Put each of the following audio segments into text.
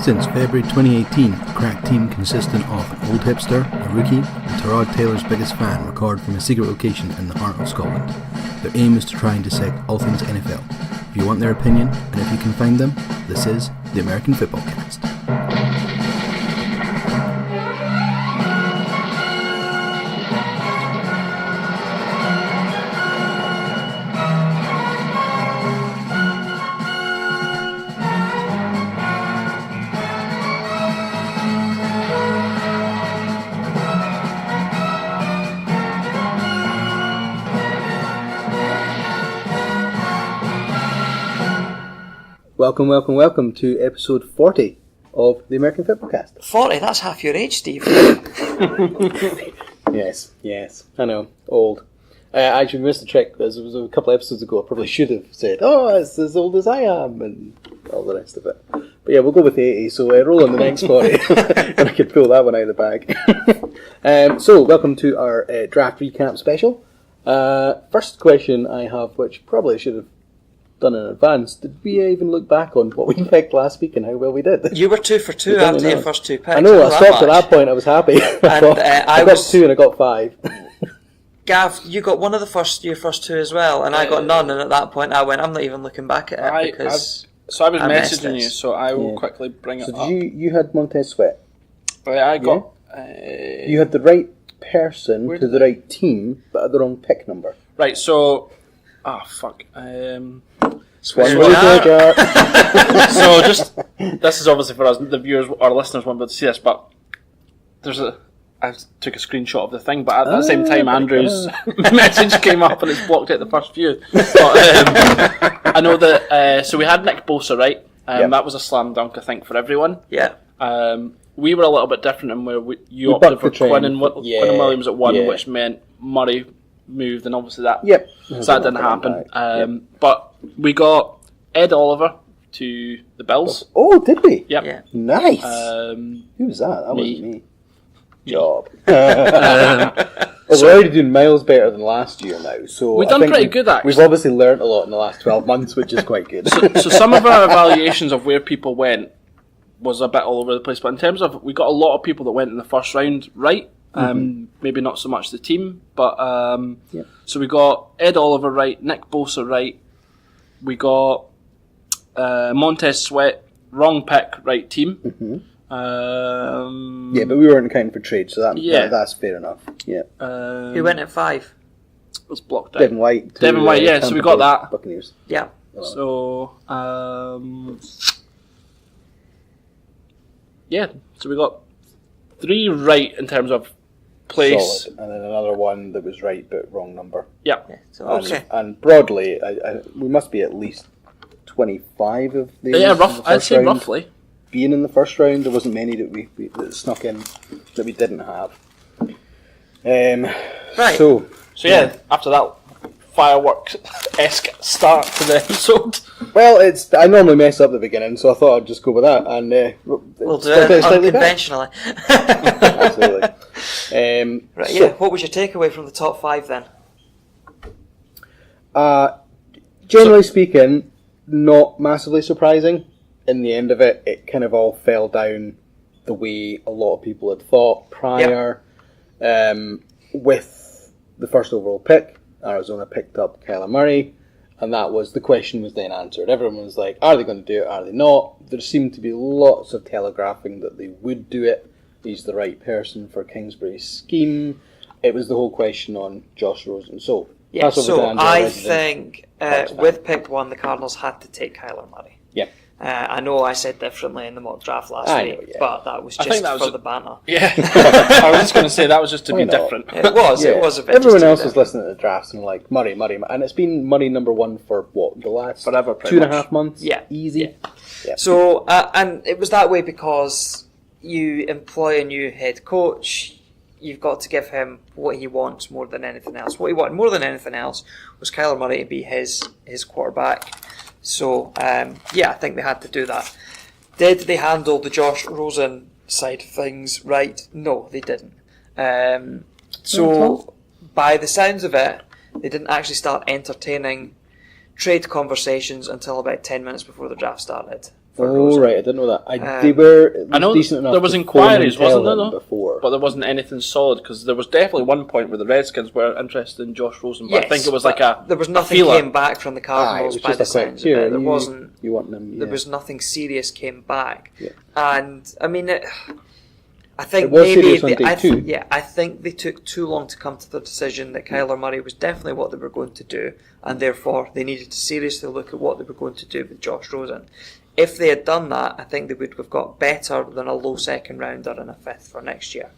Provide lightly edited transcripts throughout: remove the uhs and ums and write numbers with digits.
Since February 2018, the crack team consisting of an old hipster, a rookie, and Tyrod Taylor's biggest fan record from a secret location in the heart of Scotland. Their aim is to try and dissect all things NFL. If you want their opinion, and if you can find them, this is the American Fitbaw Cast. Welcome to episode 40 of the American Fitbaw Cast. 40? That's half your age, Steve. Yes, I know, old. I actually missed a trick. There was a couple of episodes ago I probably should have said, it's as old as I am, and all the rest of it. But yeah, we'll go with 80, so roll on the next 40, and I can pull that one out of the bag. So, welcome to our draft recap special. First question I have, which probably should have done in advance, did we even look back on what we picked last week and how well we did? You were 2 for 2 after your first two picks. I know, I stopped at that point, I was happy. And I got 2 and I got 5. Gav, you got one of your first 2 as well, and I got none, and at that point I went, I'm not even looking back at it because I was messaging you, so I will quickly bring it up. So you had Montez Sweat. I got... you had the right person to the right team, but at the wrong pick number. Right, so... So just this is obviously for us, the viewers or listeners won't be able to see this, but I took a screenshot of the thing, but at the same time Andrew's message came up and it's blocked out the first few. But I know that so we had Nick Bosa, right? That was a slam dunk, I think, for everyone. Yeah. We were a little bit different in where you opted for Quinn and Williams at 1, which meant Murray moved, and obviously that didn't happen. But we got Ed Oliver to the Bills. Oh, did we? Yep. Yeah. Nice. Who was that? That wasn't me. Job. We're already doing miles better than last year now, so we've done pretty good, actually. We've obviously learnt a lot in the last 12 months, which is quite good. So some of our evaluations of where people went was a bit all over the place, but in terms of, we got a lot of people that went in the first round right. Maybe not so much the team, but so we got Ed Oliver right, Nick Bosa right, we got Montez Sweat, wrong pick, right team. But we weren't accounting for trade, so that's fair enough. Yeah. Who went at 5? It was blocked out. Devin White, so we got that. Buccaneers. Yeah. So so we got 3 right in terms of place. Solid. And then another one that was right but wrong number. Yeah. So, okay. And broadly, we must be at least 25 of these. Yeah, I'd say roughly. Being in the first round, there wasn't many that snuck in that we didn't have. Right. So after that fireworks-esque start to the episode. Well, I normally mess up the beginning, so I thought I'd just go with that, and we'll do it unconventionally. Absolutely. Right. What was your takeaway from the top 5 then? Generally speaking, not massively surprising. In the end of it, it kind of all fell down the way a lot of people had thought prior. With the first overall pick, Arizona picked up Kyler Murray, and the question was then answered. Everyone was like, are they going to do it, are they not? There seemed to be lots of telegraphing that they would do it. He's the right person for Kingsbury's scheme. It was the whole question on Josh Rosen. So I think with pick 1, the Cardinals had to take Kyler Murray. Yeah. I know I said differently in the mock draft last week, but that was just for the banter. Yeah, I was just going to say that was just to be different. It was a bit. Everyone else was listening to the drafts and like Murray, and it's been Murray number 1 for the last forever, 2.5 months. Yeah, easy. Yeah. So and it was that way because you employ a new head coach. You've got to give him what he wants more than anything else. What he wanted more than anything else was Kyler Murray to be his quarterback. So, I think they had to do that. Did they handle the Josh Rosen side of things right? No, they didn't. So, by the sounds of it, they didn't actually start entertaining trade conversations until about 10 minutes before the draft started. for Oh, Rosen. right, I didn't know that. They were I know decent enough there was to inquiries, phone and wasn't there, tell him though? before. But there wasn't anything solid, because there was definitely one point where the Redskins were interested in Josh Rosen, but I think it was like there was a nothing feeler. came back from the it Cardinals was by just the a quick, sounds of it. "Here, There you- wasn't. You want them? There Yeah. was nothing serious came back, Yeah. and I mean, I think It was maybe serious on day two. I think they took too long to come to the decision that Kyler Murray was definitely what they were going to do, and therefore they needed to seriously look at what they were going to do with Josh Rosen. If they had done that, I think they would have got better than a low second rounder and a fifth for next year.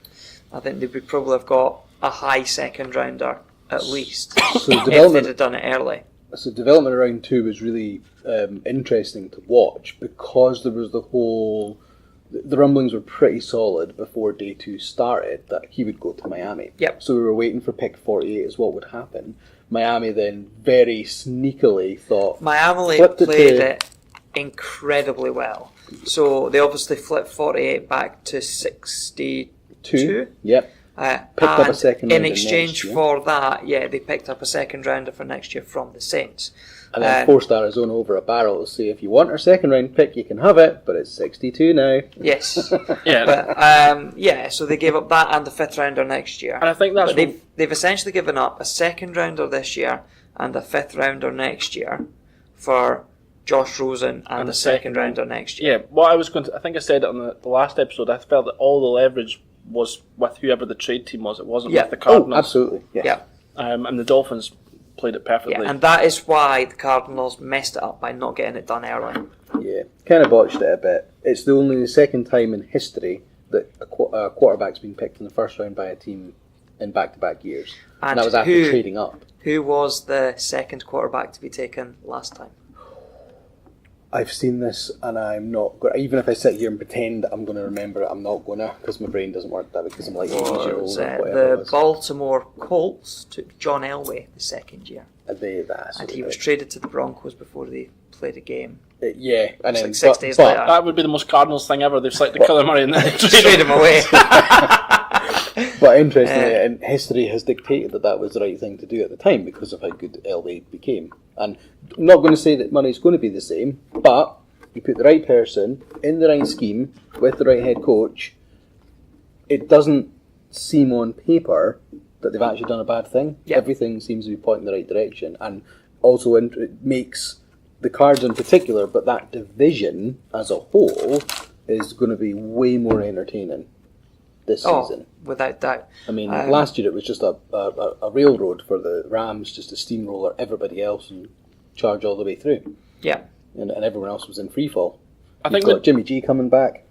I think they would probably have got a high second rounder at least So if they'd development, have done it early. so development around 2 was really interesting to watch because there was the rumblings were pretty solid before day 2 started that he would go to Miami. Yep. So we were waiting for pick 48 as what would happen. Miami then very sneakily thought Miami flipped played to- it incredibly well. So they obviously flipped 48 back to 62. 2. Yep. Picked up a and second in rounder exchange next year. for that, they picked up a second rounder for next year from the Saints. And then forced Arizona over a barrel to say, if you want our second round pick, you can have it, but it's 62 now. Yes. Yeah, So they gave up that and the fifth rounder next year. and I think that's But they've essentially given up a second rounder this year and a fifth rounder next year for Josh Rosen and a second rounder next year. yeah. What I was going to, I think I said it on the last episode. I felt that all the leverage was with whoever the trade team was. It wasn't with the Cardinals. Oh, absolutely. Yeah. And the Dolphins played it perfectly. Yeah, and that is why the Cardinals messed it up by not getting it done early. Yeah, kind of botched it a bit. It's the only second time in history that a quarterback's been picked in the first round by a team in back-to-back years. And that was after trading up. Who was the second quarterback to be taken last time? I've seen this, and I'm not going to, even if I sit here and pretend that I'm going to remember it, I'm not going to, because my brain doesn't work that way, because I'm like 8 years old Was, or whatever it the was. Baltimore Colts took John Elway the second year. And He was traded to the Broncos before they played a game. Yeah, and It's then like 6 days later. That would be the most Cardinals thing ever. They've selected Kyler Murray and then Trade him away. But interestingly, and history has dictated that was the right thing to do at the time because of how good Elway became. And I'm not going to say that money's going to be the same, but you put the right person in the right scheme with the right head coach, it doesn't seem on paper that they've actually done a bad thing. Yeah. Everything seems to be pointing in the right direction, and also it makes the Cards in particular, but that division as a whole is going to be way more entertaining this season. Without doubt. I mean, last year it was just a railroad for the Rams, just to steamroller everybody else and charge all the way through. Yeah. And everyone else was in free fall. I think You've got Jimmy G coming back.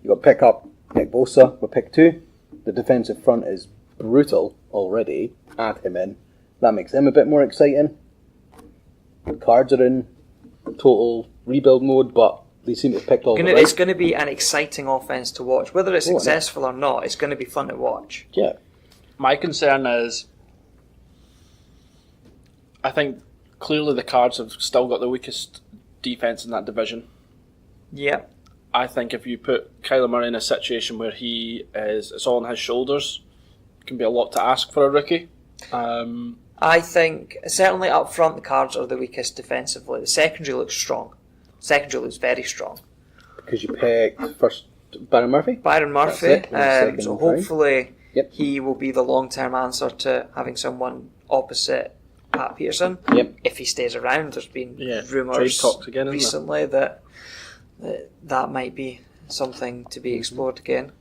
You've got pick up Nick Bosa with pick 2. The defensive front is brutal already. Add him in. That makes him a bit more exciting. The Cards are in total rebuild mode, but they seem to have picked all the right. It's going to be an exciting offense to watch. Whether it's successful or not, it's going to be fun to watch. Yeah. My concern is, I think clearly the Cards have still got the weakest defense in that division. Yeah. I think if you put Kyler Murray in a situation where it's all on his shoulders, it can be a lot to ask for a rookie. I think certainly up front the Cards are the weakest defensively. The secondary looks strong. Secondary looks very strong. Because you picked first Byron Murphy? Byron Murphy. That's it, in the second So round. hopefully Yep. he will be the long-term answer to having someone opposite Pat Peterson. Yep. If he stays around, there's been trade rumours talks again, isn't recently that might be something to be explored again.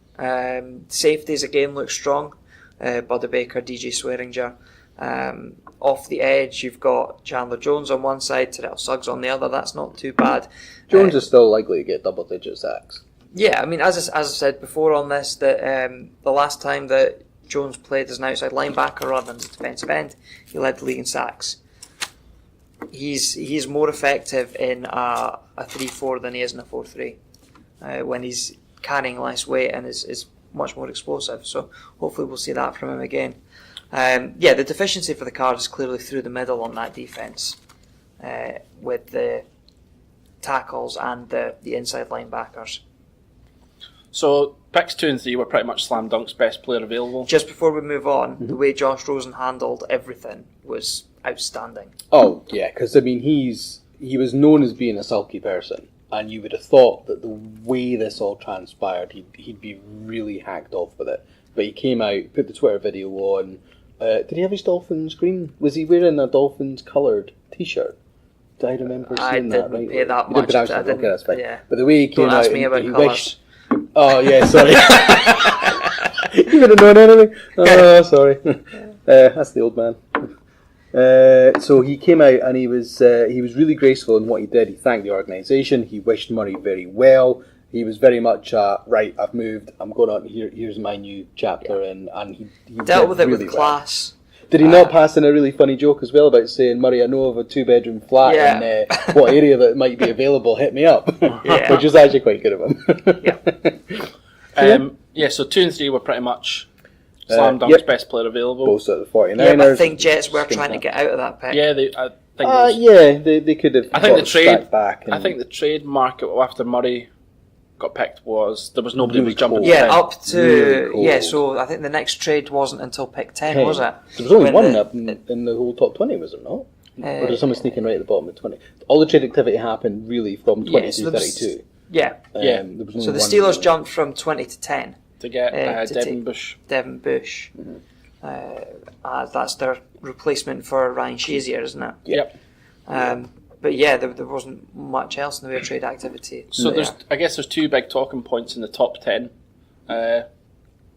Safeties again look strong. Buddy Baker, DJ Swearinger. Off the edge, you've got Chandler Jones on one side, Terrell Suggs on the other. That's not too bad. Jones is still likely to get double-digit sacks. Yeah, I mean, as I said before on this, that the last time that Jones played as an outside linebacker rather than as a defensive end, he led the league in sacks. He's more effective in a 3-4 than he is in a 4-3 when he's carrying less weight and is much more explosive. So hopefully we'll see that from him again. The deficiency for the Cards is clearly through the middle on that defense with the tackles and the inside linebackers. So picks 2 and 3 were pretty much slam dunks, best player available. Just before we move on, the way Josh Rosen handled everything was outstanding. Oh, yeah, because, I mean, he was known as being a sulky person. and you would have thought that the way this all transpired, he'd be really hacked off with it. But he came out, put the Twitter video on. Did he have his Dolphins green? Was he wearing a Dolphins coloured T-shirt? Did I remember seeing that? I didn't pay that You much. didn't pay that much? Okay, that's fine. Yeah. But the way he came Don't out, ask me about he colours. wished. Oh yeah, sorry. You would have known anything. Oh, sorry. That's the old man. So he came out and he was really graceful in what he did. He thanked the organisation. He wished Murray very well. He was very much right. I've moved. I'm going on. Here's my new chapter, and he Dealt did with it really with well. class. Did he not pass in a really funny joke as well about saying, Murray, I know of a 2-bedroom flat in what area that might be available, hit me up. Yeah. Which is actually quite good of him. So 2 and 3 were pretty much slam dunk best player available. Both at the 49ers. Yeah, but I think Jets were trying to get out of that pick. Yeah, I think they could have I think the trade back. I think the trade market after Murray got picked there was nobody Really was jumping cold. to 10. Up to Really cold. so I think the next trade wasn't until pick 10, was it? There was only When one the- up in the whole top 20, was there not? Or was someone sneaking right at the bottom of 20? All the trade activity happened really from 20 so to there was- 32. Yeah. Yeah. There was only So the one Steelers really. jumped from 20 to 10. to get to Devin take Bush. Devin Bush. That's their replacement for Ryan Shazier, isn't it? Yep. But yeah, there wasn't much else in the way of trade activity. So I guess there's 2 big talking points in the top 10.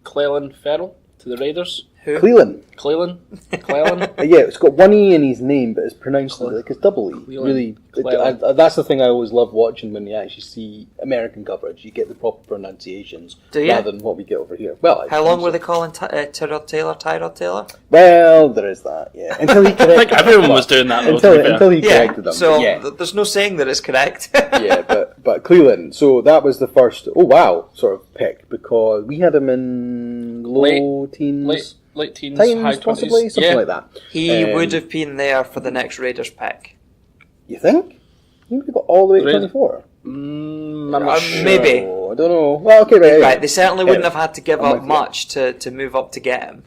Clelin Ferrell to the Raiders. Who? Cleland. Clelin. Yeah, it's got one E in his name, but it's pronounced like it's double E. Cleland. Really, Cleland. that's the thing I always love watching when you actually see American coverage. You get the proper pronunciations Do you? rather than what we get over here. Well, How long were they calling Tyrod Taylor? Well, there is that. Yeah, until he I corrected. think everyone was doing that though. to be fair. until he corrected them. So yeah. there's no saying that it's correct. Yeah, but Cleveland. So that was the first. Oh wow, sort of pick because we had him in low teens, late teens, times, high 20s. possibly something like that. He would have been there for the next Raiders pick. You think? He would have got all the way to Really? 24. I'm not sure. Maybe. Oh, I don't know. Well, okay, right. Right, they certainly wouldn't Yeah. have had to give I'm up with you. much to move up to get him.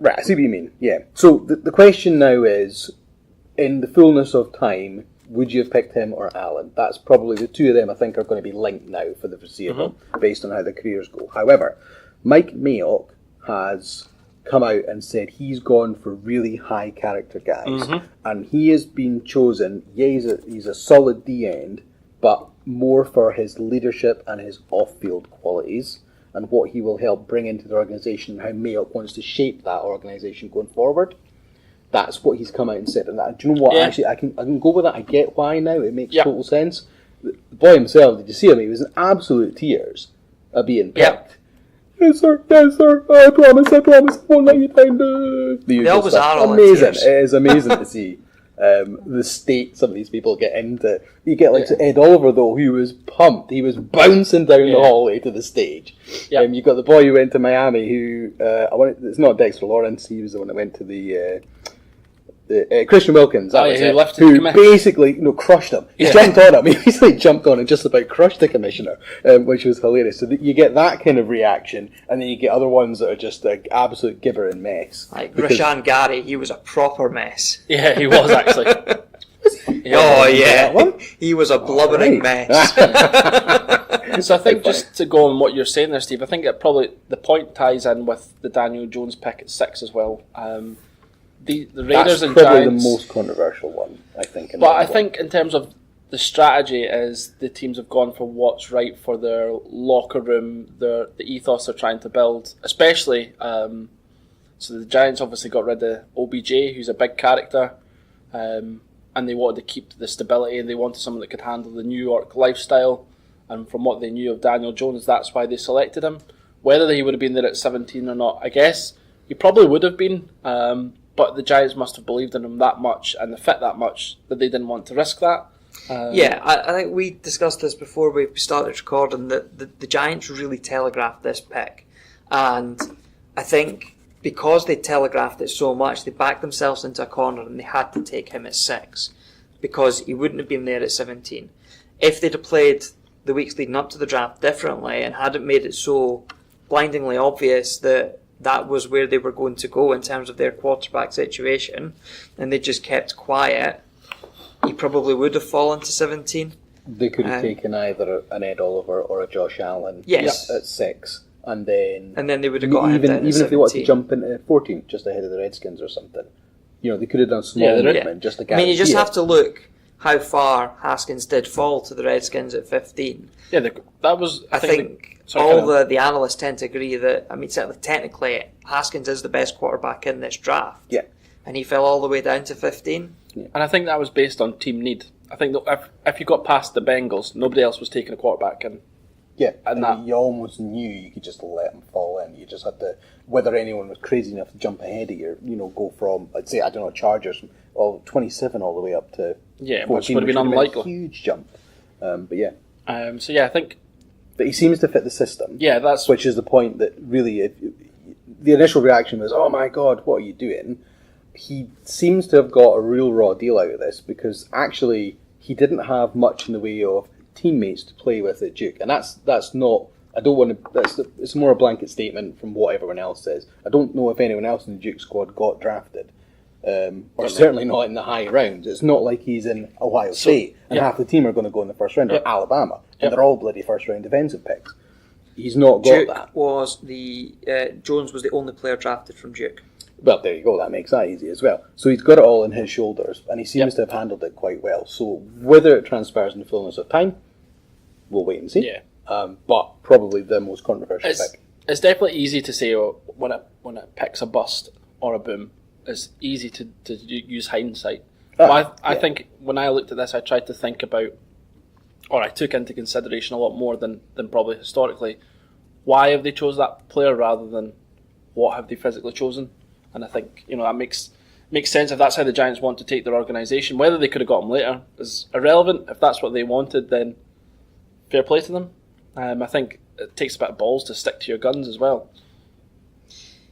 Right, I see what you mean. Yeah. So the question now is, in the fullness of time, would you have picked him or Allen? That's probably the two of them. I think are going to be linked now for the foreseeable, based on how their careers go. However, Mike Mayock has come out and said he's gone for really high character guys, and he has been chosen. Yeah, he's a solid D end, but more for his leadership and his off-field qualities and what he will help bring into the organisation and how Mayock wants to shape that organisation going forward. That's what he's come out and said. And that, do you know what? Yeah. Actually, I can go with that. I get why now. It makes total sense. The boy himself, did you see him? He was in absolute tears at being picked. Yes, sir. I promise. I won't let you down. The usual always stuff. are all in amazing. tears. It is amazing to see the state some of these people get into. You get like Ed Oliver though, who was pumped. He was bouncing down the hallway to the stage. Yeah. You got the boy who went to Miami. Who it's not Dexter Lawrence. He was the one that went to the. Christian Wilkins, that was who it, lifted the who commissioner. basically crushed him. He jumped on him. He basically jumped on and just about crushed the commissioner, which was hilarious. So you get that kind of reaction, and then you get other ones that are just an absolute giver and mess. Like Because- Rashan Gary, he was a proper mess. Yeah, he was actually. Oh yeah, that one? he was a blubbering Right. mess. So I think Quite just to go on what you're saying there, Steve, I think it probably the point ties in with the Daniel Jones pick at 6 as well. The Raiders That's and probably Giants, the most controversial one, I think. but I think in terms of the strategy is the teams have gone for what's right for their locker room, the ethos they're trying to build, especially. So the Giants obviously got rid of OBJ, who's a big character, and they wanted to keep the stability. They wanted someone that could handle the New York lifestyle, and from what they knew of Daniel Jones, that's why they selected him. Whether he would have been there at 17 or not, I guess he probably would have been. But the Giants must have believed in him that much and the fit that much that they didn't want to risk that. Yeah, I think we discussed this before we started recording, that the Giants really telegraphed this pick. And I think because they telegraphed it so much, they backed themselves into a corner and they had to take him at 6 because he wouldn't have been there at 17. If they'd have played the weeks leading up to the draft differently and hadn't made it so blindingly obvious that was where they were going to go in terms of their quarterback situation, and they just kept quiet, he probably would have fallen to 17. They could have taken either an Ed Oliver or a Josh Allen Yes. at 6, and then they would have got him even down if at they wanted to 17. jump into 14, just ahead of the Redskins or something. They could have done small movement just to I guarantee mean, you just it. have to look how far Haskins did fall to the Redskins at 15. Yeah, that was. I think the analysts tend to agree that, I mean, certainly technically, Haskins is the best quarterback in this draft. Yeah. And he fell all the way down to 15. And I think that was based on team need. I think that if you got past the Bengals, nobody else was taking a quarterback. And you almost knew you could just let him fall in. You just had to, whether anyone was crazy enough to jump ahead of you, go from, I'd say, Chargers, 27 all the way up to 14, which would have been unlikely. A huge jump. But yeah. I think. But he seems to fit the system. Yeah, which is the point that really, the initial reaction was, oh my God, what are you doing? He seems to have got a real raw deal out of this, because actually he didn't have much in the way of teammates to play with at Duke, and that's not. I don't want to. It's more a blanket statement from what everyone else says. I don't know if anyone else in the Duke squad got drafted, or certainly not in the high rounds. It's not like he's in Ohio State and half the team are going to go in the first round, or Alabama, and they're all bloody first round defensive picks. He's not got Duke that. was Jones was the only player drafted from Duke. Well, there you go. That makes that easy as well. So he's got it all in his shoulders, and he seems to have handled it quite well. So whether it transpires in the fullness of time, we'll wait and see. Yeah. But probably the most controversial pick. It's definitely easy to say when it picks a bust or a boom. It's easy to use hindsight. I think when I looked at this, I tried to think about, or I took into consideration a lot more than probably historically, why have they chose that player rather than what have they physically chosen. And I think that makes sense if that's how the Giants want to take their organisation. Whether they could have got him later is irrelevant. If that's what they wanted, then fair play to them. I think it takes a bit of balls to stick to your guns as well.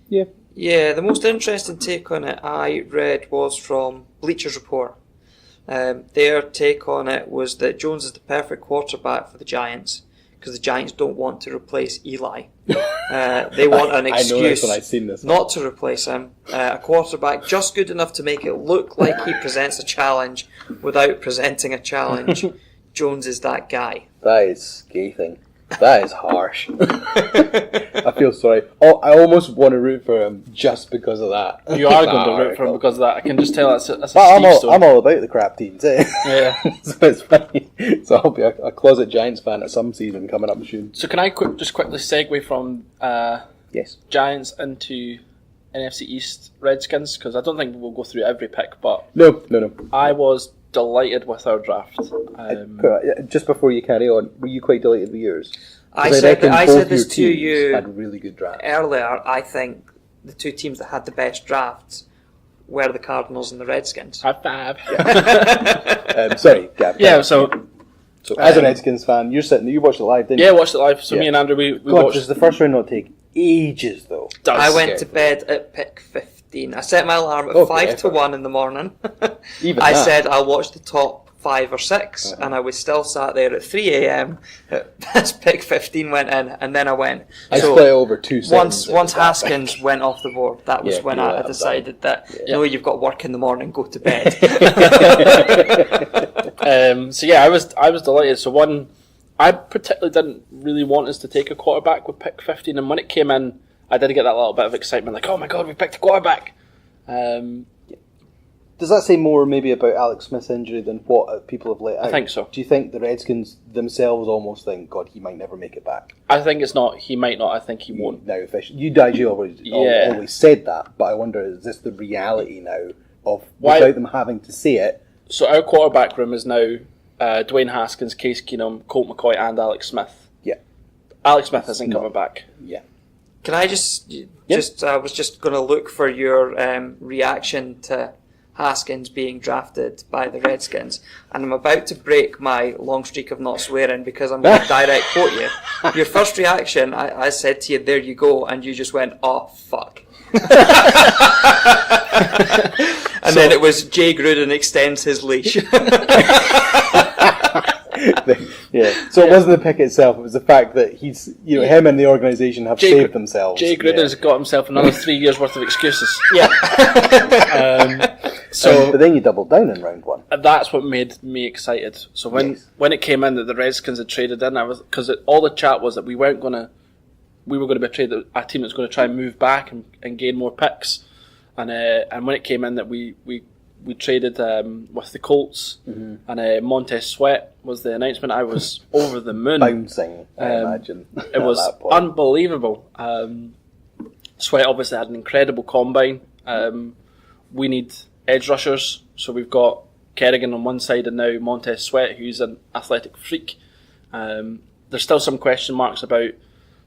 Yeah. Yeah, the most interesting take on it I read was from Bleacher's Report. Their take on it was that Jones is the perfect quarterback for the Giants, because the Giants don't want to replace Eli. They want an excuse I know this when I've seen this. not to replace him. A quarterback just good enough to make it look like he presents a challenge without presenting a challenge. Jones is that guy. That is scathing. That is harsh. I feel sorry. I almost want to root for him just because of that. You are going to root for him because of that. I can just tell that's a I'm all about the crap teams, eh? Yeah. So it's funny. So I'll be a closet Giants fan at some season coming up soon. So can I just quickly segue from yes, Giants into NFC East Redskins? Because I don't think we'll go through every pick, but no. I was delighted with our draft. Just before you carry on, were you quite delighted with yours? I said this to you had really good drafts earlier. I think the two teams that had the best drafts were the Cardinals and the Redskins. High five. Sorry, Gab. Yeah, so as a Redskins fan, you watched it live, didn't you? Yeah, watched it live. So me and Andrew, we watched. Does the first round not take ages though? I went to bed at pick 15. I set my alarm at 5 to 1 in the morning. I said I'll watch the top 5 or 6, and I was still sat there at 3 a.m. as pick 15 went in, and then I went. I split over 2 seconds. Once Haskins went off the board, that was when I decided that no, you've got work in the morning, go to bed. So yeah, I was delighted. So I particularly didn't really want us to take a quarterback with pick 15, and when it came in, I did get that little bit of excitement, like, oh my god, we picked a quarterback. Does that say more maybe about Alex Smith's injury than what people have let out? I think so. Do you think the Redskins themselves almost think, God, he might never make it back? I think it's not. He might not. I think he won't. Now, you always said that, but I wonder, is this the reality now of without them having to say it? So our quarterback room is now Dwayne Haskins, Case Keenum, Colt McCoy, and Alex Smith. Yeah. Alex Smith isn't coming back. Yeah. Can I I was just going to look for your reaction to Haskins being drafted by the Redskins, and I'm about to break my long streak of not swearing because I'm going to direct quote you. Your first reaction, I said to you, there you go, and you just went, oh, fuck. And then it was Jay Gruden extends his leash. Yeah. So it wasn't the pick itself; it was the fact that him and the organisation have saved themselves. Jay Gruden's got himself another 3 years worth of excuses. Yeah. So but then you doubled down in round 1. that's what made me excited. So when it came in that the Redskins had traded in, because all the chat was that we were going to be traded a team that's going to try and move back and gain more picks, and when it came in that we traded with the Colts, and Montez Sweat was the announcement. I was over the moon, Bouncing, I imagine. It was unbelievable. Sweat obviously had an incredible combine. We need edge rushers, so we've got Kerrigan on one side and now Montez Sweat, who's an athletic freak. There's still some question marks about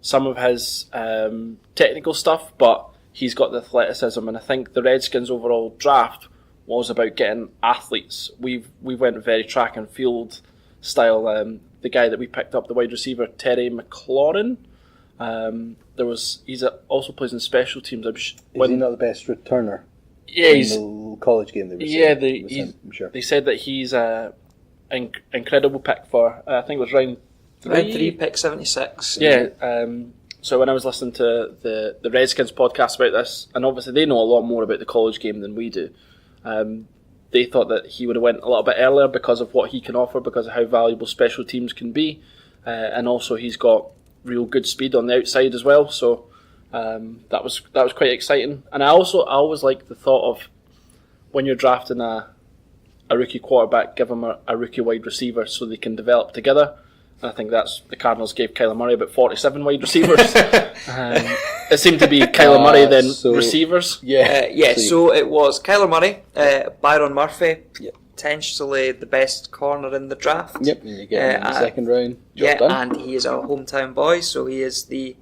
some of his technical stuff, but he's got the athleticism, and I think the Redskins' overall draft was about getting athletes. We went very track and field style. The guy that we picked up, the wide receiver Terry McLaurin, he also plays in special teams. Is he not the best returner? Yeah, in the college game. I'm sure. They said that he's an incredible pick for. I think it was round 3. Round 3, pick 76. Yeah. So when I was listening to the Redskins podcast about this, and obviously they know a lot more about the college game than we do, they thought that he would have went a little bit earlier because of what he can offer, because of how valuable special teams can be, and also he's got real good speed on the outside as well. So that was quite exciting. And I always like the thought of when you're drafting a rookie quarterback, give him a rookie wide receiver so they can develop together. And I think that's the Cardinals gave Kyler Murray about 47 wide receivers. It seemed to be Kyler Murray then receivers. So it was Kyler Murray, Byron Murphy, potentially the best corner in the draft. Yep, you get him in the second round. And he is a hometown boy, so he is the...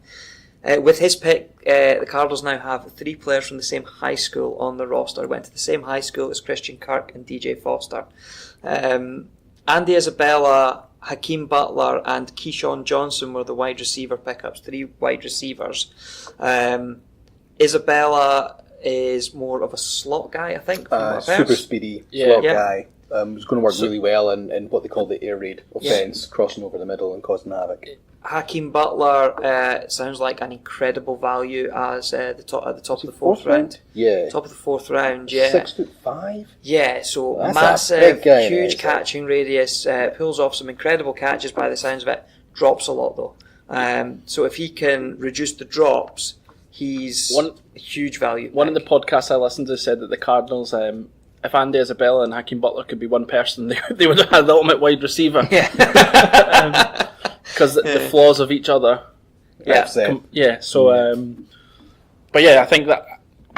with his pick, the Cardinals now have 3 players from the same high school on the roster. Went to the same high school as Christian Kirk and DJ Foster. Andy Isabella, Hakeem Butler and Keyshawn Johnson were the wide receiver pickups, 3 wide receivers. Isabella is more of a slot guy, I think. Super speedy slot guy. Was going to work really well in what they call the air raid offense, crossing over the middle and causing havoc. Hakeem Butler sounds like an incredible value as at the top of the fourth round. Yeah, top of the 4th round. Yeah, 6'5". Yeah, so that's massive, huge catching radius. Pulls off some incredible catches by the sounds of it. Drops a lot though. So if he can reduce the drops, he's a huge value. One of the podcasts I listened to said that the Cardinals, if Andy Isabella and Hakeem Butler could be one person, they would have had the ultimate wide receiver. Yeah. Because the flaws of each other. Yeah. So, but yeah, I think that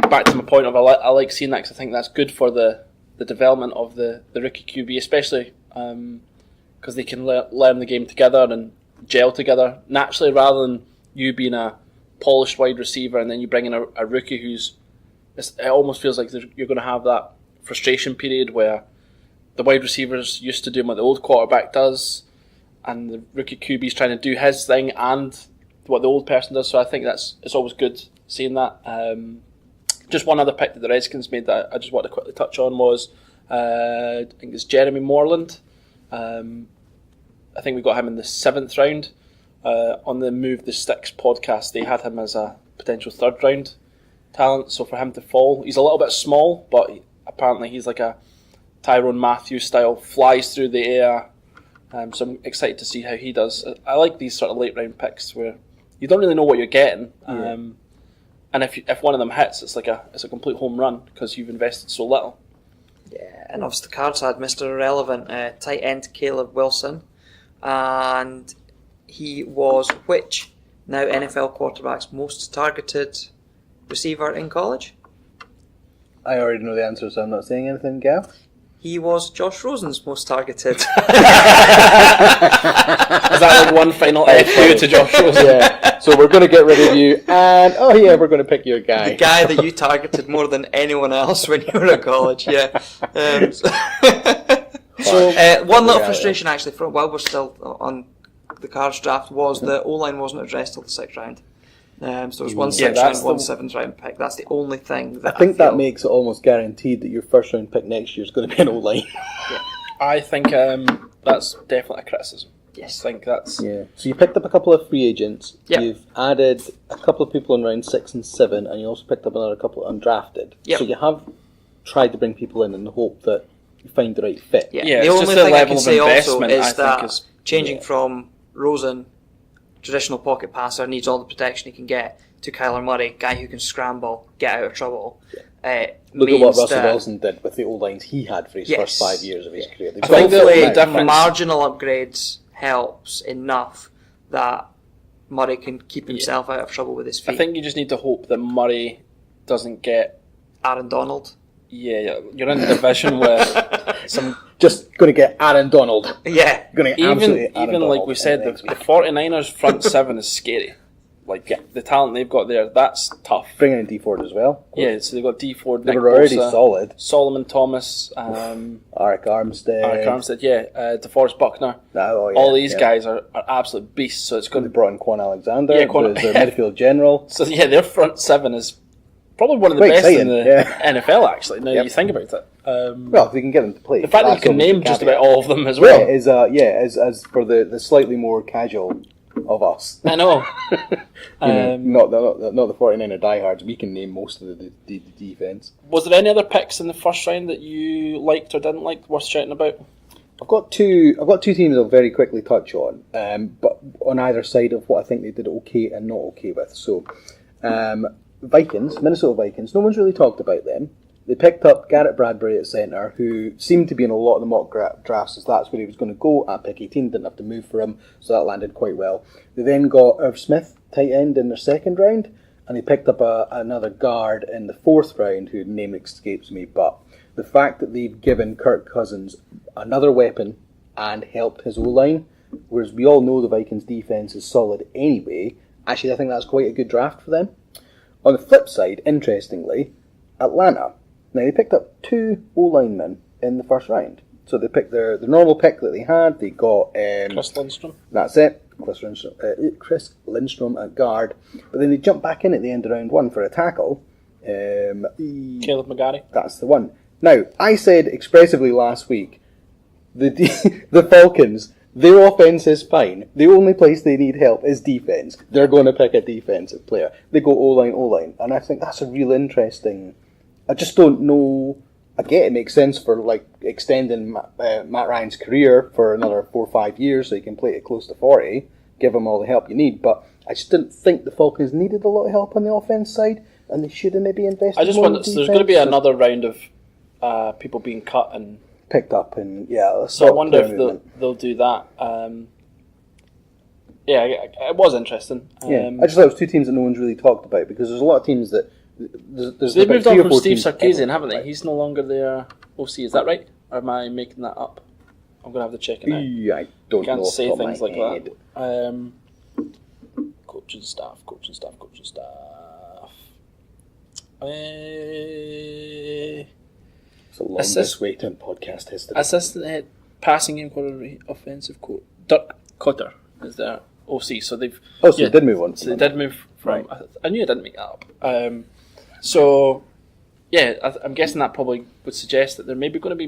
back to my point of I like seeing that because I think that's good for the development of the rookie QB, especially because they can learn the game together and gel together naturally, rather than you being a polished wide receiver and then you bring in a rookie who's. It almost feels like you're going to have that frustration period where the wide receivers used to doing what the old quarterback does, and the rookie QB's trying to do his thing and what the old person does. So I think it's always good seeing that. Just one other pick that the Redskins made that I just want to quickly touch on was I think it's Jeremy Moreland. I think we got him in the 7th round. On the Move the Sticks podcast, they had him as a potential 3rd round talent. So for him to fall, he's a little bit small, but apparently he's like a Tyrone Matthews style, flies through the air. So I'm excited to see how he does. I like these sort of late round picks where you don't really know what you're getting, and if one of them hits, it's a complete home run because you've invested so little. Yeah, and obviously the Cards had Mr. Irrelevant, tight end Caleb Wilson, and he was which now NFL quarterback's most targeted receiver in college? I already know the answer, so I'm not saying anything, Gav. He was Josh Rosen's most targeted. Is that like one final FU to Josh Rosen? Yeah. So we're going to get rid of you, and we're going to pick your guy. The guy that you targeted more than anyone else when you were at college. Yeah. One little frustration actually, while we're still on the Cards draft, was the O-line wasn't addressed till the 6th round. So it was 1 6th round, 1 7th round pick. That's the only thing that I think that makes it almost guaranteed that your 1st round pick next year is going to be an O-line. I think that's definitely a criticism. Yes. I think that's... Yeah. So you picked up a couple of free agents. Yep. You've added a couple of people in round 6 and 7, and you also picked up another couple undrafted. Yep. So you have tried to bring people in the hope that you find the right fit. Yeah, Yeah, the it's only just the thing I level can of say also investment, I is think, that is- changing from Rosen, traditional pocket passer, needs all the protection he can get, to Kyler Murray, guy who can scramble, get out of trouble. Look at what means Russell that- Wilson did with the O-lines he had for his Yes. first 5 years of his career. I think Hopefully, the difference- marginal upgrades helps enough that Murray can keep himself out of trouble with his feet. I think you just need to hope that Murray doesn't get. Aaron Donald. Yeah, you're in a division where some. Just going to get Aaron Donald. Yeah. Going to absolutely Aaron Even like Donald we said, in the next week. 49ers front seven is scary. Like the talent they've got there, that's tough. Bringing in D Ford as well. Yeah, so they've got D Ford, They Nick were already Bosa, solid. Solomon Thomas, Arik Armstead. Eric Armstead, DeForest Buckner. All these guys are absolute beasts. So it's They going to. brought in Quan Alexander, Yeah, Quan- who's their midfield general. So yeah, their front seven is probably one of the Quite best in exciting, the yeah. NFL. Actually, now Yep. you think about it. Well, if we can get them to play. The fact that you that's can obviously name the just caveat. about all of them as Well, well. as for the slightly more casual of us. I know. Not the 49er diehards. We can name most of the defense. Was there any other picks in the first round that you liked or didn't like worth shouting about? I've got two teams I'll very quickly touch on, but on either side of what I think they did okay and not okay with. So, Minnesota Vikings. No one's really talked about them. They picked up Garrett Bradbury at centre, who seemed to be in a lot of the mock drafts as that's where he was going to go at pick 18. Didn't have to move for him, so that landed quite well. They then got Irv Smith, tight end, in their second round, and they picked up another guard in the fourth round, whose name escapes me. But the fact that they've given Kirk Cousins another weapon and helped his O-line, whereas we all know the Vikings' defence is solid anyway, actually I think that's quite a good draft for them. On the flip side, interestingly, Atlanta. Now, they picked up 2 O-linemen in the first round. So they picked their normal pick that they had. They got... Chris Lindstrom. That's it. Chris Lindstrom at guard. But then they jumped back in at the end of round 1 for a tackle. Caleb McGarry. That's the one. Now, I said expressively last week, the Falcons, their offense is fine. The only place they need help is defense. They're going to pick a defensive player. They go O-line. And I think that's a real interesting... I just don't know. I get it makes sense for like extending Matt Ryan's career for another 4 or 5 years so he can play it close to 40, give him all the help you need. But I just didn't think the Falcons needed a lot of help on the offense side, and they should have maybe invested. I just more wonder. in So there's going to be defense. another round of people being cut, and Picked up, and so I wonder if they'll do that. It was interesting. I just thought it was 2 teams that no one's really talked about because there's a lot of teams that. There's They've about moved 3 on or from 4 Steve teams Sarkisian, haven't they? right. He's no longer their OC, is that right? Or am I making that up? I'm going to have to check it now. Yeah, I don't Can't know. say off the top things of like my that. head. Coaching staff. It's the longest wait in podcast history. Assistant head passing game coordinator, offensive coach. Dirk Cotter is their OC. So they've. They did move on. So they did move from. Right. I knew I didn't make that up. I'm guessing that probably would suggest that there may be going to be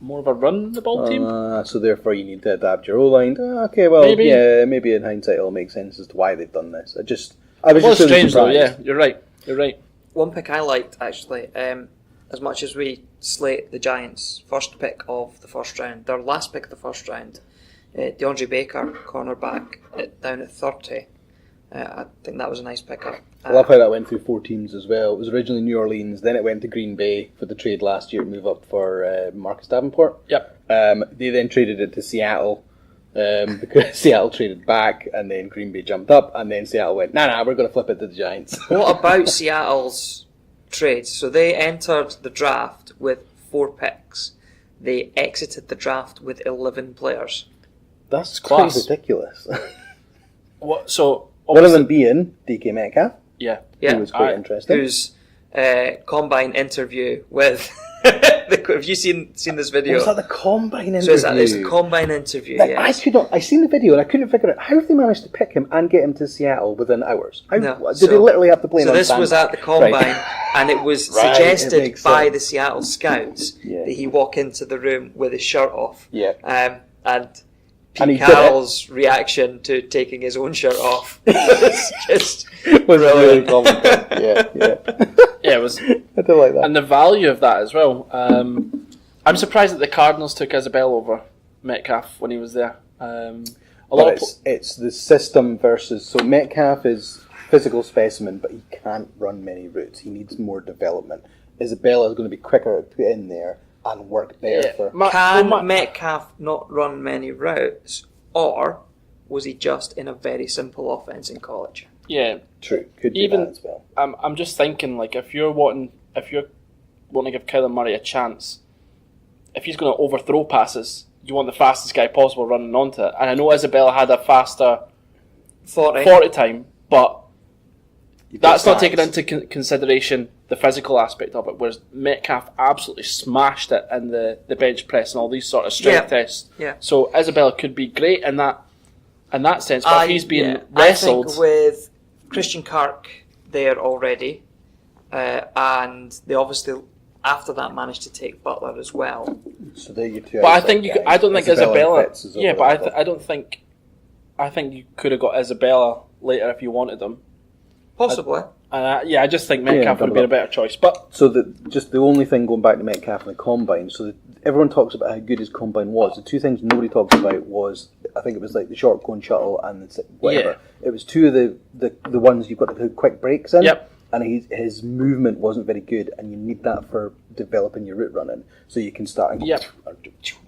more of a run the ball team. So therefore you need to adapt your O-line. Okay, well, maybe in hindsight it'll make sense as to why they've done this. I was just really strange though. surprised. Yeah, you're right. One pick I liked, actually, as much as we slate the Giants' first pick of the first round, their last pick of the first round, DeAndre Baker, cornerback, down at 30. I think that was a nice pickup. I love how that went through 4 teams as well. It was originally New Orleans, then it went to Green Bay for the trade last year to move up for Marcus Davenport. Yep. They then traded it to Seattle because Seattle traded back, and then Green Bay jumped up, and then Seattle went, nah, we're going to flip it to the Giants. What about Seattle's trades? So they entered the draft with 4 picks. They exited the draft with 11 players. That's class. quite ridiculous. What? So One of them being DK Metcalf. Yeah. Who was quite interesting. Whose combine interview with... Have you seen this video? Was that the combine interview? So it's a combine interview, Like, yes. I seen the video and I couldn't figure out how have they managed to pick him and get him to Seattle within hours. Did they literally have to play him So on this was at the combine, Right. and it was Right, it suggested makes by sense. the Seattle scouts Yeah. that he walk into the room with his shirt off. Yeah. And And he Pete did it. Carroll's reaction to taking his own shirt off was just was really brilliant. comical. Yeah. Yeah, it was. I do like that. And the value of that as well. I'm surprised that the Cardinals took Isabel over Metcalf when he was there. It's the system versus... So Metcalf is physical specimen, but he can't run many routes. He needs more development. Isabella is going to be quicker to put in there and work better for... Can Metcalf not run many routes, or was he just in a very simple offense in college? Yeah, true. Could be that as well. I'm just thinking, like, if you're wanting to give Kyler Murray a chance, if he's going to overthrow passes, you want the fastest guy possible running onto it. And I know Isabella had a faster 40 time, but that's not taking into consideration the physical aspect of it, whereas Metcalf absolutely smashed it in the bench press and all these sort of strength tests. Yeah. So Isabella could be great in that sense, but if he's being wrestled... I think with Christian Kirk there already, and they obviously after that managed to take Butler as well. So there you two. But I think I don't think Isabella. Yeah, but I don't think. I think you could have got Isabella later if you wanted them. Possibly. I just think Metcalf would have been a better choice. But so the only thing going back to Metcalf and the combine. So everyone talks about how good his combine was. The two things nobody talks about was, I think it was like the short cone shuttle and whatever. Yeah. It was two of the ones you've got to do quick breaks in. Yep. And his movement wasn't very good, and you need that for developing your route running, so you can start and go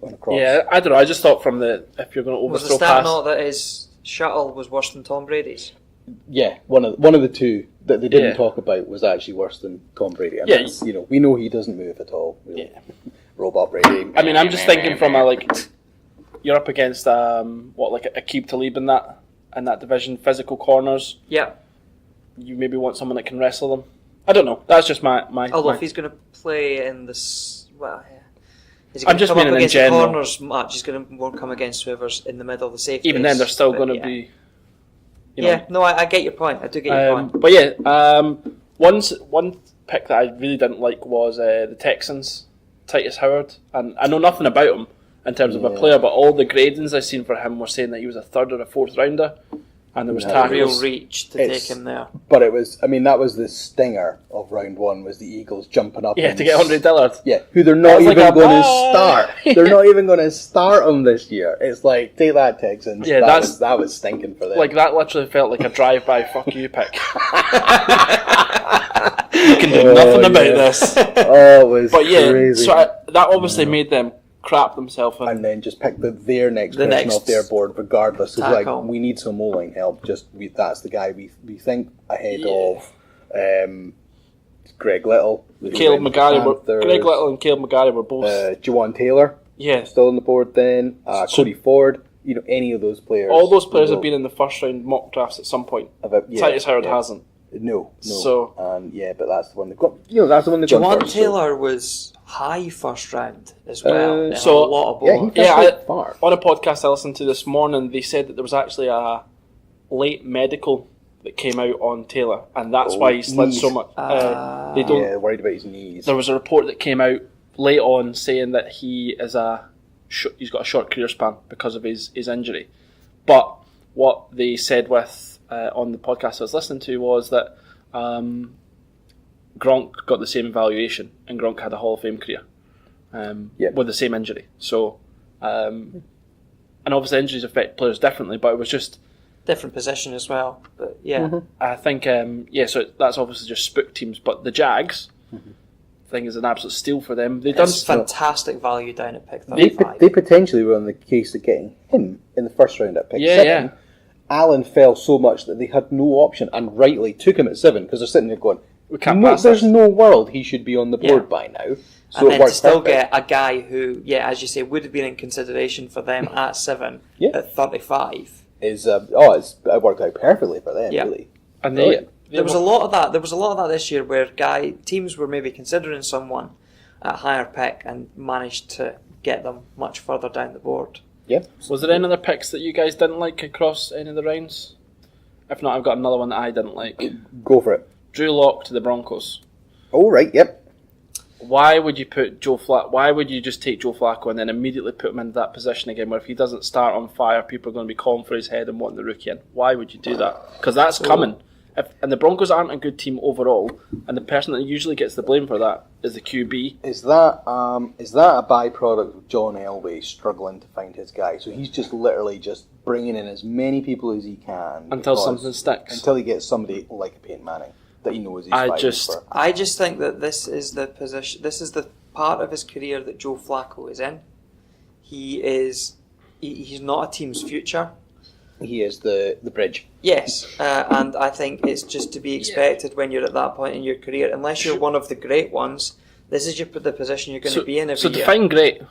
across. Yeah, I don't know. I just thought if you're going to overthrow was the stat not that his shuttle was worse than Tom Brady's? Yeah, one of the two that they didn't talk about was actually worse than Tom Brady. And we know he doesn't move at all. Robot Brady. I mean, I'm just thinking from you're up against Aqib Talib in that division, physical corners. Yeah. You maybe want someone that can wrestle them. I don't know. That's just my. Although if he's going to play in this, I'm just meaning in general. The corners match, he's going to come against whoever's in the middle of the safety. Even then, they're still going to be. I get your point. I do get your point. But one pick that I really didn't like was the Texans, Titus Howard, and I know nothing about him in terms of a player, but all the gradings I've seen for him were saying that he was a 3rd or a 4th rounder. And there was real reach to take him there. But it was, that was the stinger of round one, was the Eagles jumping up. Yeah, to get Andre Dillard. Yeah, who they're not even going to start. They're not even going to start him this year. It's like, take that, Texans. Yeah, that was stinking for them. Like, that literally felt like a drive-by fuck you pick. You can do nothing about this. Oh, it was crazy. So that obviously made them crap themselves and then just pick their next person off their board regardless. It's like, we need some O-line help, that's the guy we think ahead of Greg Little, Caleb McGarry. Greg Little and Caleb McGarry were both Juwan Taylor still on the board then, Cody Ford, any of those players. All those players have been in the first round mock drafts at some point. Titus Howard hasn't. No. So but that's the one they've got. That's the one they've got. Juwan Taylor was high first round as well. So a lot of boards. On a podcast I listened to this morning, they said that there was actually a late medical that came out on Taylor, and that's why he slid so much. They don't. Yeah, worried about his knees. There was a report that came out late on saying that he's got a short career span because of his injury. But what they said on the podcast I was listening to was that Gronk got the same evaluation, and Gronk had a Hall of Fame career with the same injury. So, and obviously injuries affect players differently, but it was just different position as well. But I think so that's obviously just spook teams. But the Jags, I think is an absolute steal for them. They've done fantastic value down at pick 35. They potentially were on the case of getting him in the first round at pick 7. Yeah. Allen fell so much that they had no option, and rightly took him at 7 because they're sitting there going, there's no world he should be on the board by now. So and then to still get a guy who, as you say, would have been in consideration for them at 7 at 35 is it worked out perfectly for them, really. And there was a lot of that. There was a lot of that this year where teams were maybe considering someone at higher pick and managed to get them much further down the board. Yeah. Was there any other picks that you guys didn't like across any of the rounds? If not, I've got another one that I didn't like. Go for it. Drew Lock to the Broncos. Oh, right, yep. Why would you put Why would you just take Joe Flacco and then immediately put him into that position again where if he doesn't start on fire, people are going to be calling for his head and wanting the rookie in? Why would you do that? Because that's coming. And the Broncos aren't a good team overall, and the person that usually gets the blame for that is the QB. Is that a byproduct of John Elway struggling to find his guy? So he's just literally just bringing in as many people as he can Until something sticks. Until he gets somebody like a Peyton Manning that he knows he's fighting for. I just think that this is the position. This is the part of his career that Joe Flacco is in. He's not a team's future. He is the bridge. Yes, and I think it's just to be expected when you're at that point in your career. Unless you're one of the great ones, this is the position you're going to be in every year. So define great.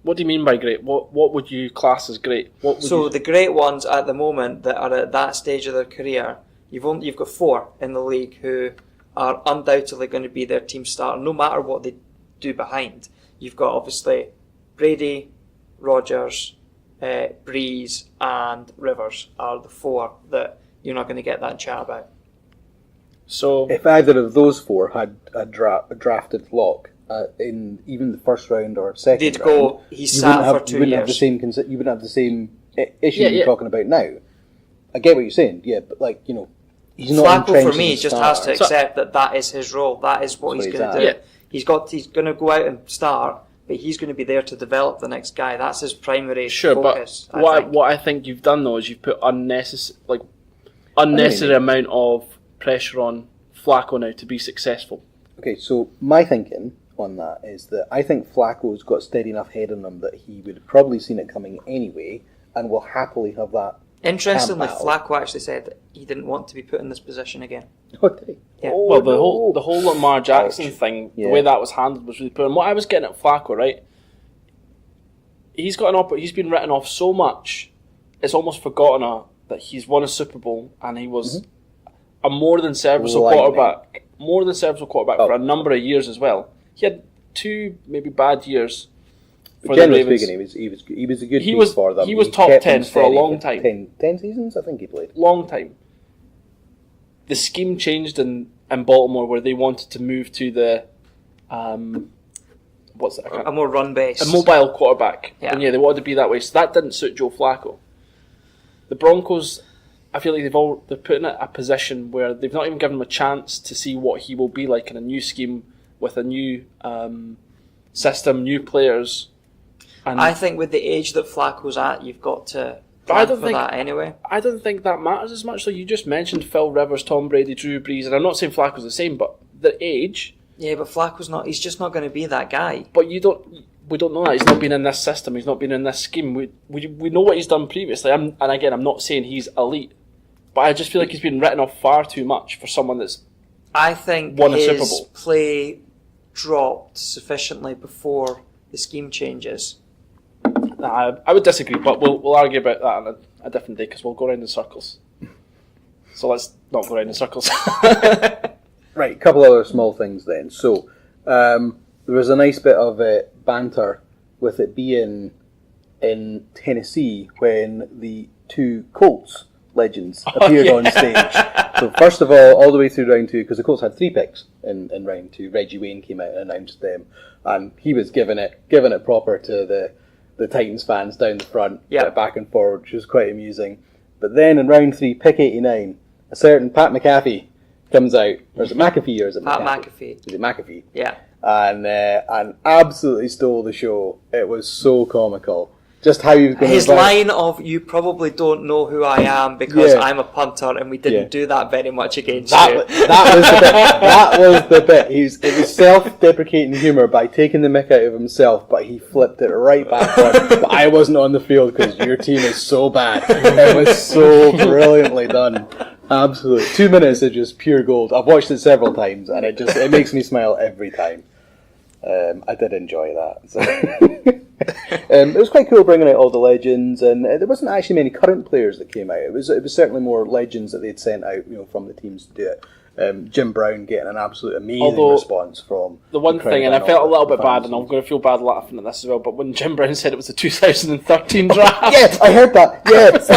What do you mean by great? What would you class as great? The great ones at the moment that are at that stage of their career, you've got 4 in the league who are undoubtedly going to be their team starter, no matter what they do behind. You've got obviously Brady, Rodgers, Breeze and Rivers are the 4 that you're not going to get that chat about. So if either of those 4 had a drafted lock in even the first round or second round, he sat for 2 years. You wouldn't have the same issue you're talking about now. I get what you're saying, but he's not Flacco for me just has to accept that is his role. That is what he's going to do. Yeah. He's going to go out and start. But he's going to be there to develop the next guy. That's his primary focus. But what I think you've done though is you've put unnecessary amount of pressure on Flacco now to be successful. Okay, so my thinking on that is that I think Flacco's got steady enough head on him that he would have probably seen it coming anyway, and will happily have that. Interestingly, Flacco actually said that he didn't want to be put in this position again. Oh, did he? Yeah. Well, the whole Lamar Jackson thing, the way that was handled was really poor. And what I was getting at Flacco, right? He's been written off so much, it's almost forgotten that he's won a Super Bowl and he was a more than serviceable quarterback. More than serviceable quarterback for a number of years as well. He had 2 maybe bad years. For generally speaking, he was a good piece for them. He was top 10 for a long time. 10 seasons, I think he played. Long time. The scheme changed in Baltimore where they wanted to move to the what's that? A more run base. A mobile quarterback. Yeah. And they wanted to be that way. So that didn't suit Joe Flacco. The Broncos, I feel like they're put in a position where they've not even given him a chance to see what he will be like in a new scheme with a new system, new players. And I think with the age that Flacco's at, you've got to plan for that anyway. I don't think that matters as much. So you just mentioned Phil Rivers, Tom Brady, Drew Brees, and I'm not saying Flacco's the same, but the age. Yeah, but Flacco's not. He's just not going to be that guy. But we don't know that. He's not been in this system. He's not been in this scheme. We know what he's done previously. And again, I'm not saying he's elite, but I just feel like he's been written off far too much for someone that's I think won a his Super Bowl. Play dropped sufficiently before the scheme changes. I would disagree, but we'll argue about that on a different day because we'll go around in circles. So let's not go around in circles. Right, a couple other small things then. So there was a nice bit of banter with it being in Tennessee when the 2 Colts legends appeared on stage. So first of all the way through round 2, because the Colts had 3 picks in round 2. Reggie Wayne came out and announced them, and he was giving it proper to the Titans fans down the front, back and forward, which was quite amusing. But then in round 3, pick 89, a certain Pat McAfee comes out, or is it McAfee or is it Pat McAfee? Is it McAfee? Yeah. And absolutely stole the show. It was so comical. Just how he was going to... His line of, you probably don't know who I am because I'm a punter and we didn't do that very much against you. That was the bit. It was self-deprecating humour by taking the mick out of himself, but he flipped it right back on. But I wasn't on the field because your team is so bad. It was so brilliantly done. Absolutely. 2 minutes of just pure gold. I've watched it several times and it makes me smile every time. I did enjoy that. So. It was quite cool bringing out all the legends, and there wasn't actually many current players that came out. It was certainly more legends that they'd sent out, from the teams to do it. Jim Brown getting an absolute amazing response from the one thing, and I felt a little bit bad, and I'm going to feel bad laughing at this as well. But when Jim Brown said it was the 2013 draft, yes, I heard that. Yeah, it's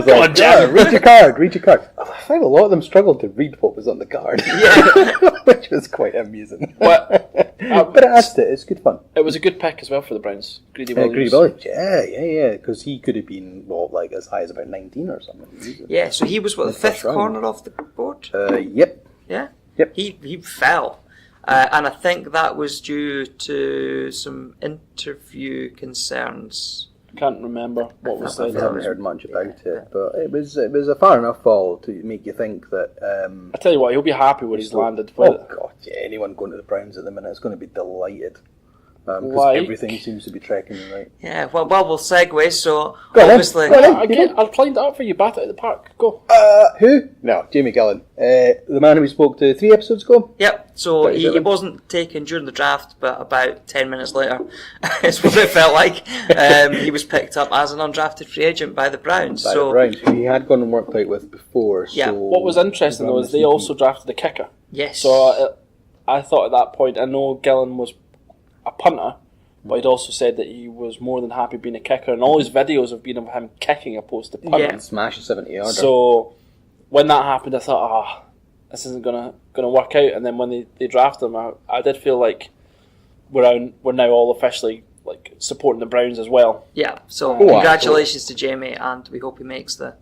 like, read your card. I find a lot of them struggled to read what was on the card. Yeah. Which was quite amusing. But But it adds to it. It's good fun. it was a good pick as well for the Browns. Greedy Williams. Greedy Williams. Yeah. Because he could have been, like as high as about 19 or something. Yeah, so he was, the the first fifth round. corner off the board? Yep. Yeah? Yep. He fell. And I think that was due to some interview concerns. I can't remember what was I said. haven't heard much about it, but it was a far enough fall to make you think that. I tell you what, he'll be happy where he's landed. Oh God, yeah! Anyone going to the Browns at the minute is going to be delighted because Like- everything seems to be tracking right. Yeah, well, we'll segue, so Go on, obviously... go on. I'll find it out for you. Bat it at the park. Go. Who? No, Jamie Gillan, the man who we spoke to 3 episodes ago. Yep, so Right, he wasn't taken during the draft, but about 10 minutes later, is what it felt like. He was picked up as an undrafted free agent by the Browns. By so the Browns, who he had gone and worked out with before. Yeah. So What was interesting though is they also drafted a kicker. yes, So I thought at that point, I know Gillen was a punter, but he'd also said that he was more than happy being a kicker, and all his videos have been of him kicking opposed to punting. Yeah. smash a 70-yarder. So when that happened, I thought, this isn't gonna work out. And then when they drafted him, I did feel like we're now all officially like supporting the Browns as well. yeah. So Oh, congratulations to Jamie, and we hope he makes the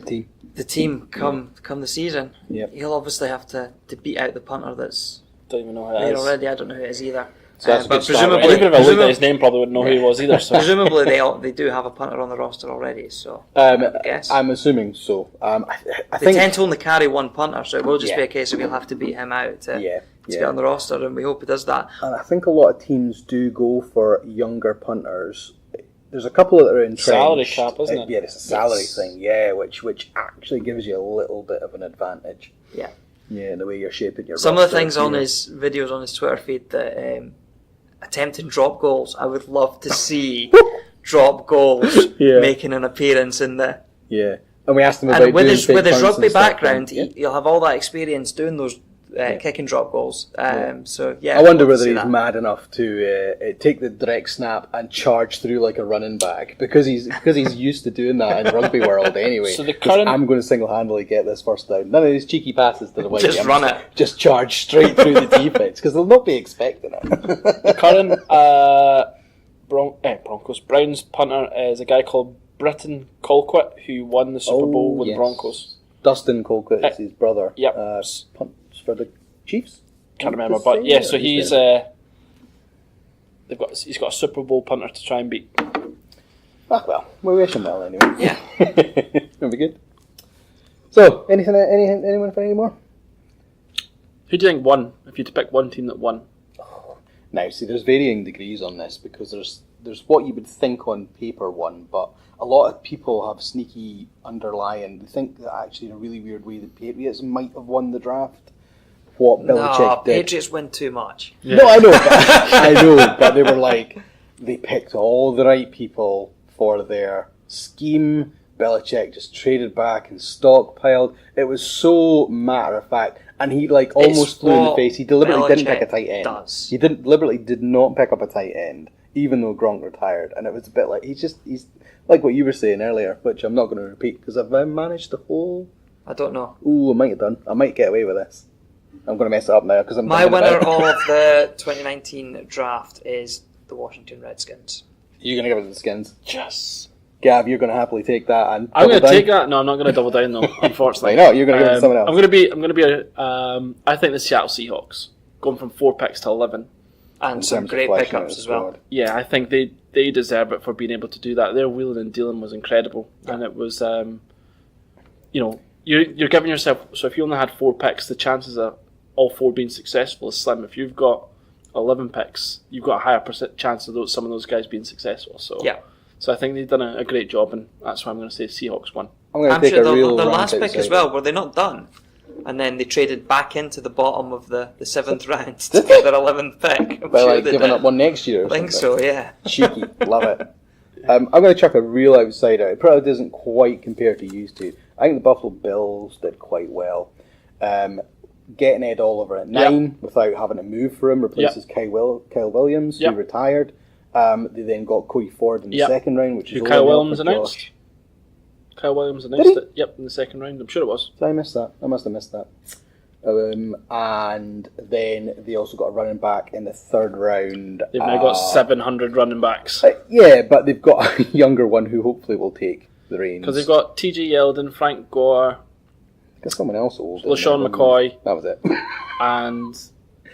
team. team come the season. Yep. He'll obviously have to beat out the punter that's Don't even know who it there is. already. I don't know who it is either. So that's a But good start, right? Even if I looked at presumably, his name, probably wouldn't know who he was either. So presumably they do have a punter on the roster already. So guess. I'm assuming so. I they think tend to only carry one punter, so it will just be Yeah. a case of you'll have to beat him out to yeah. get on the roster, and we hope he does that. And I think a lot of teams do go for younger punters. There's a couple that are entrenched. Salary cap, isn't it? Yeah, it's a salary Yes. thing. Yeah, which actually gives you a little bit of an advantage. Yeah. Yeah, in the way you're shaping your. Some of the roster, things on you know. his videos on his Twitter feed that attempting drop goals, I would love to see drop goals Yeah. making an appearance in the. Yeah, and we asked him about And with doing his fake punts rugby and stuff, background, and- he'll have all that experience doing those kick and drop goals. So yeah, I wonder I'd love to whether see he's that. mad enough to take the direct snap and charge through like a running back because he's used to doing that in the rugby world anyway. So the 'Cause current- I'm going to single-handedly get this first down. None of these cheeky passes to the wing. Just I'm run it. Just charge straight through the defense because they'll not be expecting it. the current Broncos Browns punter is a guy called Britton Colquitt who won the Super Bowl with the Broncos. Dustin Colquitt is his brother. Yep. Punts for the Chiefs. Can't remember, but yeah. So he's he's got a Super Bowl punter to try and beat. Ah, well, we wish him well anyway. Yeah. It'll be good. So, anyone for any more? Who do you think won? If you had to pick one team that won, Now, see, there's varying degrees on this because there's what you would think on paper won, but a lot of people have sneaky underlying. They think that actually in a really weird way the Patriots might have won the draft. What Belichick No, did. Patriots win too much. Yeah. No, I know, but they were like, they picked all the right people for their scheme. Belichick just traded back and stockpiled. It was so matter of fact, and he like almost flew in the what face. He deliberately didn't pick a Belichick tight end. does. He deliberately did not pick up a tight end, even though Gronk retired. And it was a bit like he's like what you were saying earlier, which I'm not going to repeat because I've managed the whole. I don't know. Ooh, I might have done. I might get away with this. I'm going to mess it up now because I'm. My thinking winner about it. of the 2019 draft is the Washington Redskins. You're going to give it to the Skins. yes, Gav, you're going to happily take that and I'm going to double take down. that. No, I'm not going to double down though. Unfortunately, Why not? You're going to give it to someone else. I'm going to be. I think the Seattle Seahawks going from 4 picks to 11. And In some terms of great fleshing out pickups the as well. squad. Yeah, I think they deserve it for being able to do that. Their wheeling and dealing was incredible, and it was, you're giving yourself. So if you only had 4 picks, the chances of all 4 being successful is slim. If you've got 11 picks, you've got a higher chance of some of those guys being successful. So Yeah. So I think they've done a great job, and that's why I'm going to say Seahawks won. I'm going to I'm take sure a real the rant last pick as outside. well, were they not done? And then they traded back into the bottom of the 7th round to get their 11th pick. I'm By sure like they giving did. up one next year. Or I think something. so, yeah. Cheeky, love it. I'm going to chuck a real outsider. It probably doesn't quite compare to used to. I think the Buffalo Bills did quite well. Getting Ed Oliver at 9 without having to move for him replaces Kyle Williams, who retired. They then got Cody Ford in the second round, which is Who Kyle all Williams for announced? Josh. Kyle Williams announced it. Yep, in the second round. I'm sure it was. Did I miss that? I must have missed that. And then they also got a running back in the third round. They've now got 700 running backs. Yeah, but they've got a younger one who hopefully will take the reins. Because they've got TJ Yeldon, Frank Gore, got someone else old. LaShawn McCoy. That was it. And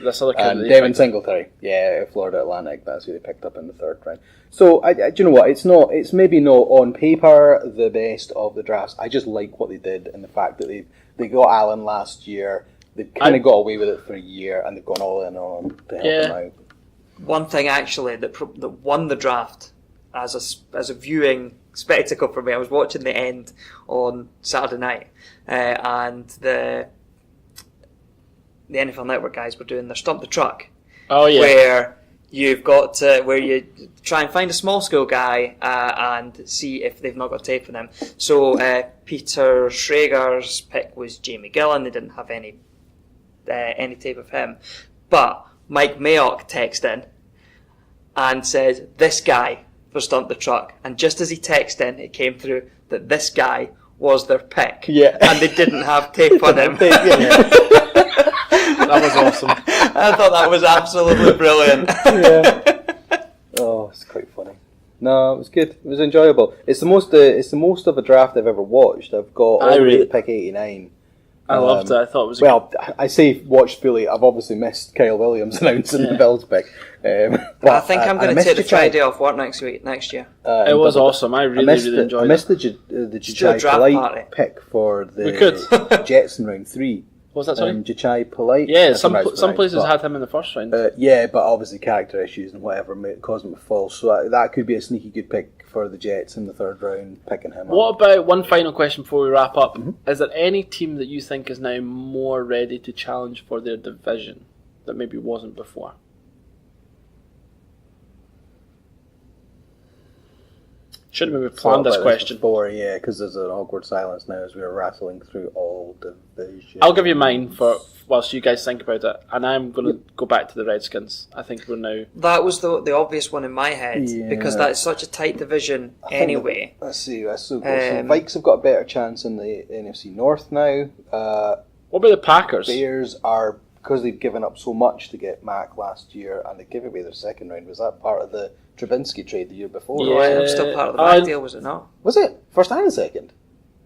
this other kid. And Devin Singletary. Yeah, Florida Atlantic. That's who they picked up in the third round. So, do you know what? It's maybe not on paper the best of the drafts. I just like what they did and the fact that they got Allen last year. They kind of got away with it for a year, and they've gone all in on him to help him out. One thing actually that won the draft as a viewing spectacle for me, I was watching the end on Saturday night, and the NFL Network guys were doing their Stump the Truck. Oh yeah. Where you've got where you try and find a small school guy and see if they've not got tape on them. So Peter Schrager's pick was Jamie Gillan. They didn't have any tape of him, but Mike Mayock texted in and said this guy for Stump the Truck, and just as he texted in, it came through that this guy was their pick. Yeah. And they didn't have tape on him. That was awesome. I thought that was absolutely brilliant. Yeah. Oh, it's quite funny. No, it was good. It was enjoyable. It's the most of a draft I've ever watched. I've got all the way to pick 89. I loved it. I thought it was I say watched fully. I've obviously missed Kyle Williams announcing the Bills pick. But I think I'm going to take the Friday off work next year. It was awesome. I really enjoyed it. I missed the Jachai Polite pick for the Jets in round 3. What was that, sorry? Jachai Polite. Yeah, some places had him in the first round. Yeah, but obviously character issues and whatever caused him to fall. So that could be a sneaky good pick for the Jets in the third round, picking him up. What about one final question before we wrap up? Mm-hmm. Is there any team that you think is now more ready to challenge for their division that maybe wasn't before? Should have maybe planned this question. Before, yeah, because there's an awkward silence now as we're rattling through all divisions. I'll give you mine for whilst you guys think about it, and I'm going to go back to the Redskins. I think we're now... That was the obvious one in my head, because that's such a tight division anyway. Let's see, so Vikes have got a better chance in the NFC North now. What about the Packers? Bears are, because they've given up so much to get Mac last year, and they gave away their second round. Was that part of the Trubinsky trade the year before? Yeah, it was still part of the back deal, was it not? Was it? First and second?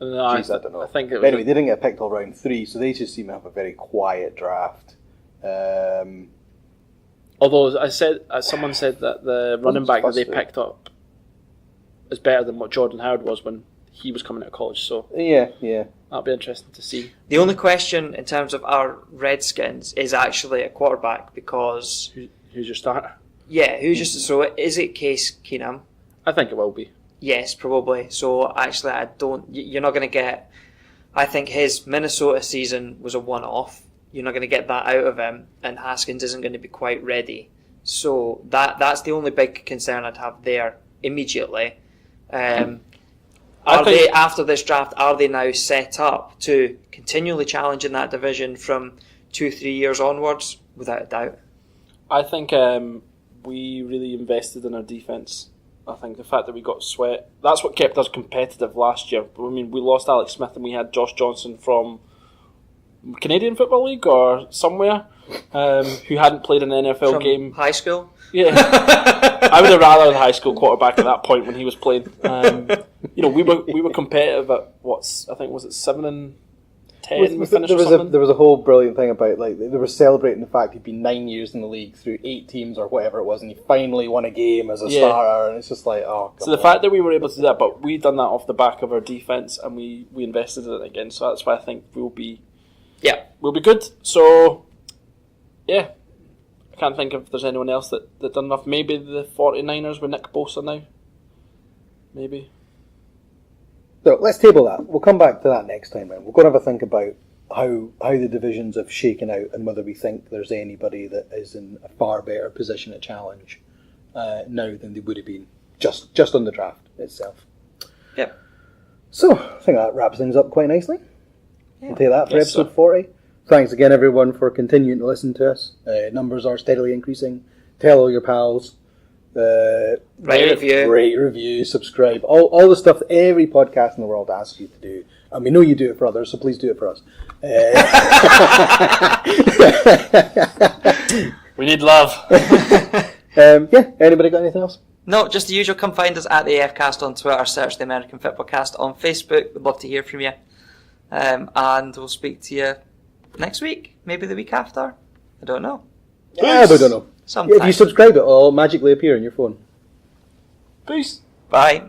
No, Jeez, I don't know. I think it was anyway, they didn't get picked till round 3, so they just seem to have a very quiet draft. Although someone said that the running back that they picked up is better than what Jordan Howard was when he was coming out of college. So yeah, that'll be interesting to see. The only question in terms of our Redskins is actually a quarterback, because who's your starter? Yeah, so is it Case Keenum? I think it will be. Yes, probably. So actually, you're not going to get... I think his Minnesota season was a one-off. You're not going to get that out of him, and Haskins isn't going to be quite ready. So that's the only big concern I'd have there immediately. After this draft, are they now set up to continually challenge in that division from 2-3 years onwards? Without a doubt. I think we really invested in our defence. I think the fact that we got Sweat, that's what kept us competitive last year. I mean, we lost Alex Smith and we had Josh Johnson from Canadian Football League or somewhere, who hadn't played an NFL game. High school? Yeah. I would have rather the high school quarterback at that point when he was playing. We were competitive at I think was it 7-10 we finished or something? There was a whole brilliant thing about, like, they were celebrating the fact he'd been 9 years in the league through 8 teams or whatever it was, and he finally won a game as a starter, and it's just like, the fact that we were able to do that, but we done that off the back of our defence, and we invested in it again, so that's why I think we'll be good. So I can't think if there's anyone else that done enough. Maybe the 49ers with Nick Bosa now. Maybe. So let's table that. We'll come back to that next time round. We're going to have a think about how the divisions have shaken out and whether we think there's anybody that is in a far better position to challenge now than they would have been just on the draft itself. Yep. So I think that wraps things up quite nicely. Yeah. We'll take that for episode 40. Thanks again, everyone, for continuing to listen to us. Numbers are steadily increasing. Tell all your pals. Rate, review, subscribe. All the stuff that every podcast in the world asks you to do. And we know you do it for others, so please do it for us. We need love. Anybody got anything else? No, just the usual. Come find us at the AFcast on Twitter. Search the American Fitbaw Cast on Facebook. We'd love to hear from you. And we'll speak to you next week. Maybe the week after. I don't know. Yeah, I don't know. Sometime. If you subscribe, it'll magically appear on your phone. Peace. Bye.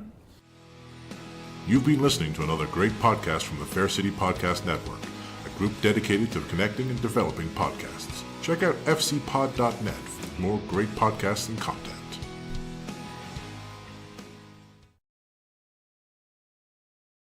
You've been listening to another great podcast from the Fair City Podcast Network, a group dedicated to connecting and developing podcasts. Check out fcpod.net for more great podcasts and content.